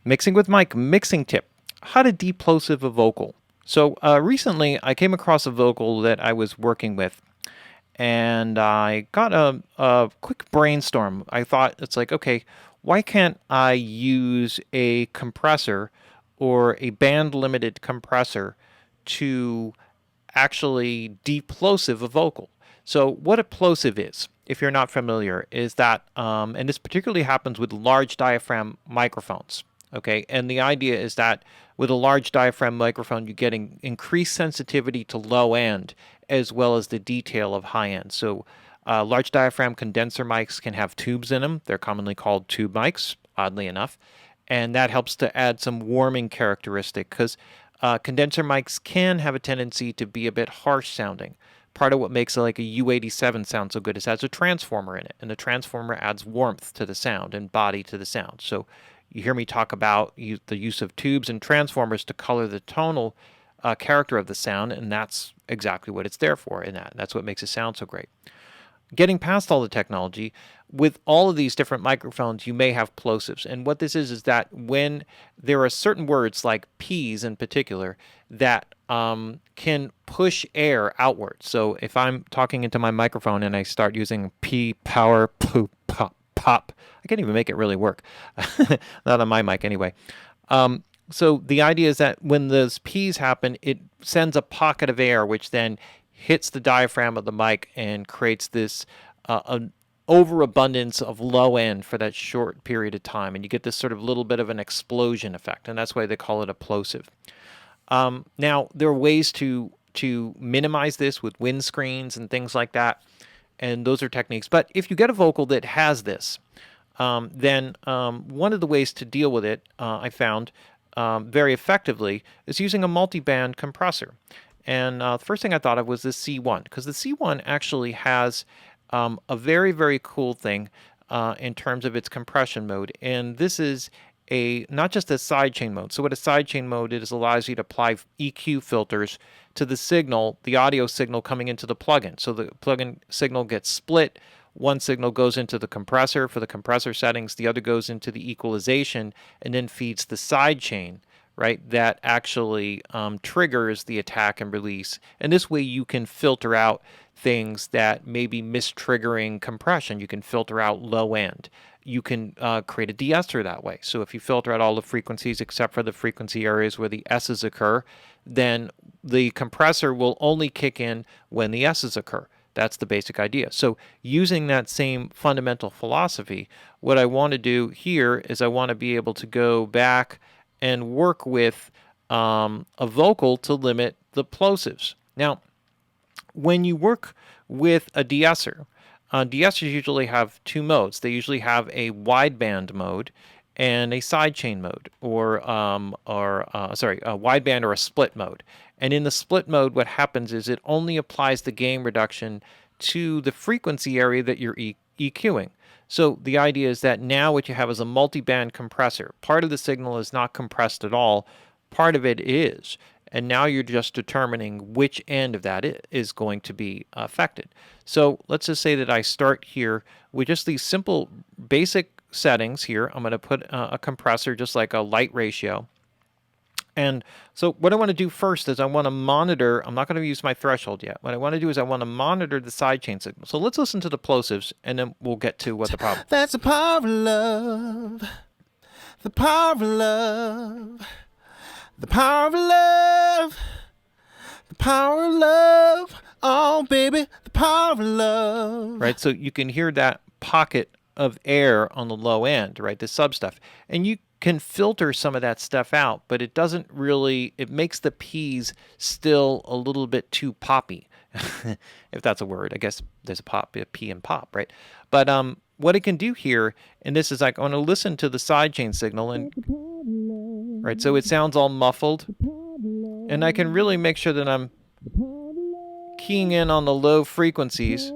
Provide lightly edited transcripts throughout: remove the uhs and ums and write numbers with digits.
Mixing with Mike, mixing tip. How to de-plosive a vocal. So recently I came across a vocal that I was working with, and I got a quick brainstorm. I thought, it's like, okay, why can't I use a compressor or a band limited compressor to actually de-plosive a vocal? So what a plosive is, if you're not familiar, is that, and this particularly happens with large diaphragm microphones. Okay, and the idea is that with a large diaphragm microphone, you're getting increased sensitivity to low end as well as the detail of high end. So large diaphragm condenser mics can have tubes in them. They're commonly called tube mics, oddly enough, and that helps to add some warming characteristic because condenser mics can have a tendency to be a bit harsh sounding. Part of what makes like a U87 sound so good is it has a transformer in it, and the transformer adds warmth to the sound and body to the sound. So you hear me talk about the use of tubes and transformers to color the tonal character of the sound, and that's exactly what it's there for. In that's what makes it sound so great. Getting past all the technology, with all of these different microphones, you may have plosives. And what this is that when there are certain words, like P's in particular, that can push air outward. So if I'm talking into my microphone and I start using P, power, poop, pop, pop, I can't even make it really work. Not on my mic anyway. So the idea is that when those P's happen, it sends a pocket of air, which then hits the diaphragm of the mic and creates this an overabundance of low end for that short period of time, and you get this sort of little bit of an explosion effect, and that's why they call it a plosive. Now there are ways to minimize this with windscreens and things like that, and those are techniques. But if you get a vocal that has this, then one of the ways to deal with it, I found very effectively, is using a multi-band compressor. And the first thing I thought of was the C1, because the C1 actually has a very, very cool thing in terms of its compression mode. And this is not just a sidechain mode. So what a sidechain mode is, allows you to apply EQ filters to the signal, the audio signal coming into the plugin. So the plugin signal gets split. One signal goes into the compressor for the compressor settings, the other goes into the equalization, and then feeds the sidechain, right? That actually triggers the attack and release. And this way you can filter out things that may be mistriggering compression. You can filter out low end. You can create a de-esser that way. So if you filter out all the frequencies except for the frequency areas where the S's occur, then the compressor will only kick in when the S's occur. That's the basic idea. So using that same fundamental philosophy, what I want to do here is I want to be able to go back and work with a vocal to limit the plosives. Now, when you work with a de-esser, de-essers usually have two modes. They usually have a wideband mode and a sidechain mode, or a wideband or a split mode. And in the split mode, what happens is it only applies the gain reduction to the frequency area that you're EQing. So the idea is that now what you have is a multi-band compressor. Part of the signal is not compressed at all. Part of it is. And now you're just determining which end of that is going to be affected. So let's just say that I start here with just these simple basic settings here. I'm going to put a compressor, just like a light ratio. And so what I want to do first is I want to monitor, I'm not going to use my threshold yet. What I want to do is I want to monitor the sidechain signal. So let's listen to the plosives, and then we'll get to what the problem. That's the power of love. The power of love. The power of love. The power of love. Oh, baby, the power of love. Right, so you can hear that pocket of air on the low end, right, the sub stuff. And you can filter some of that stuff out, but it doesn't really, it makes the P's still a little bit too poppy, if that's a word. I guess there's a P and pop, right? But what it can do here, and this is like, I want to listen to the sidechain signal, and right, so it sounds all muffled, and I can really make sure that I'm keying in on the low frequencies.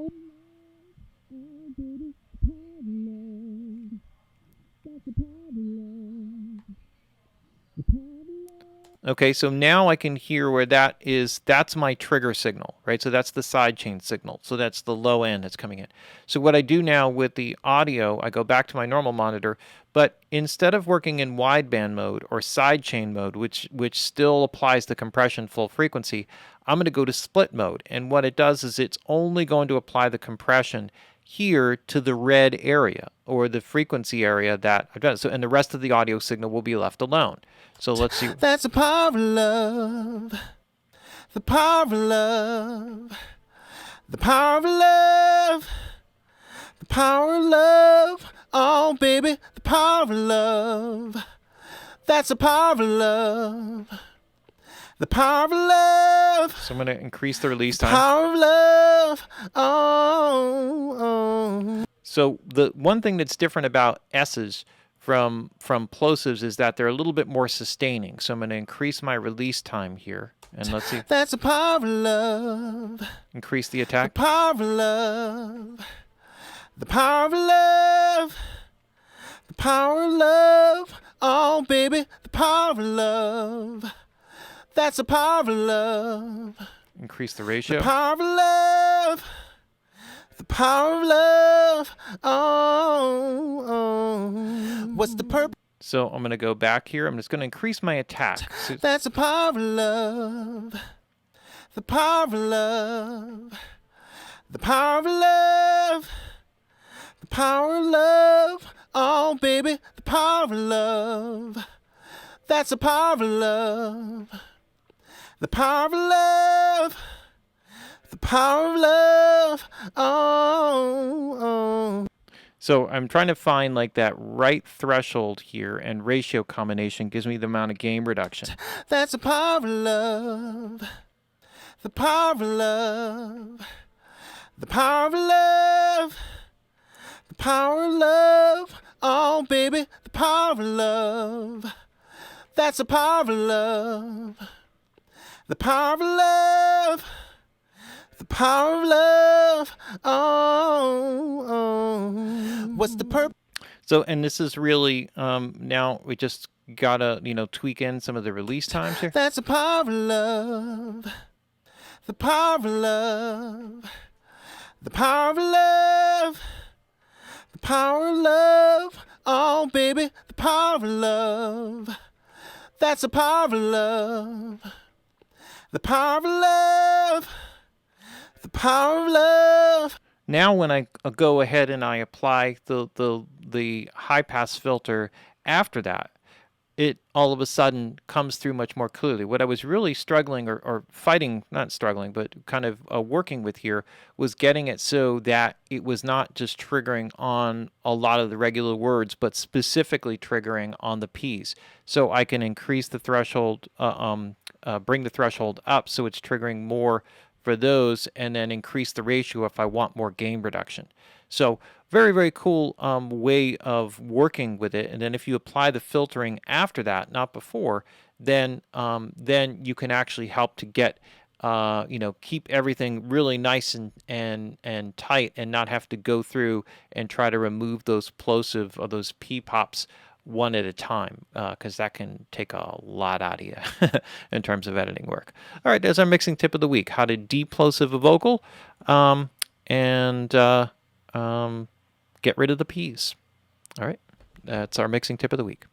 Okay, so now I can hear where that's my trigger signal, right? So that's the sidechain signal. So that's the low end that's coming in. So what I do now with the audio, I go back to my normal monitor, but instead of working in wideband mode or sidechain mode, which still applies the compression full frequency, I'm going to go to split mode. And what it does is it's only going to apply the compression here to the red area or the frequency area that I've done. So, and the rest of the audio signal will be left alone. So let's see. That's the power of love. The power of love. The power of love. The power of love. Oh, baby, the power of love. That's the power of love. The power of love. So I'm going to increase the release The time. power of love. Oh, oh. So the one thing that's different about S's from plosives is that they're a little bit more sustaining. So I'm going to increase my release time here. And let's see. That's the power of love. Increase the The attack. power of love. The power of love. The power of love. Oh, baby, the power of love. That's the power of love. Increase the ratio. The power of love. The power of love. Oh, oh. What's the purpose? So I'm going to go back here. I'm just going to increase my attack. So That's the power of love. The power of love. The power of love. The power of love. Oh, baby, the power of love. That's the power of love. The power of love. The power of love. Oh, oh. So I'm trying to find like that right threshold here, and ratio combination gives me the amount of gain reduction. That's the power of love. The power of love. The power of love. The power of love. Oh, baby, the power of love. That's the power of love. The power of love. The power of love. Oh, oh. What's the purpose? So, and this is really, now we just gotta, tweak in some of the release times here. That's the power of love. The power of love. The power of love. The power of love. Oh, baby, the power of love. That's the power of love. The power of love. The power of love. Now when I go ahead and I apply the high pass filter after that, it all of a sudden comes through much more clearly. What I was really struggling or fighting, not struggling, but kind of working with here was getting it so that it was not just triggering on a lot of the regular words, but specifically triggering on the P's. So I can increase the threshold, bring the threshold up so it's triggering more for those, and then increase the ratio if I want more gain reduction. So very, very cool way of working with it. And then if you apply the filtering after that, not before, then you can actually help to get keep everything really nice and tight, and not have to go through and try to remove those plosive or those P pops one at a time, because that can take a lot out of you in terms of editing work. All right, there's our mixing tip of the week: how to de-plosive a vocal and get rid of the P's. All right, that's our mixing tip of the week.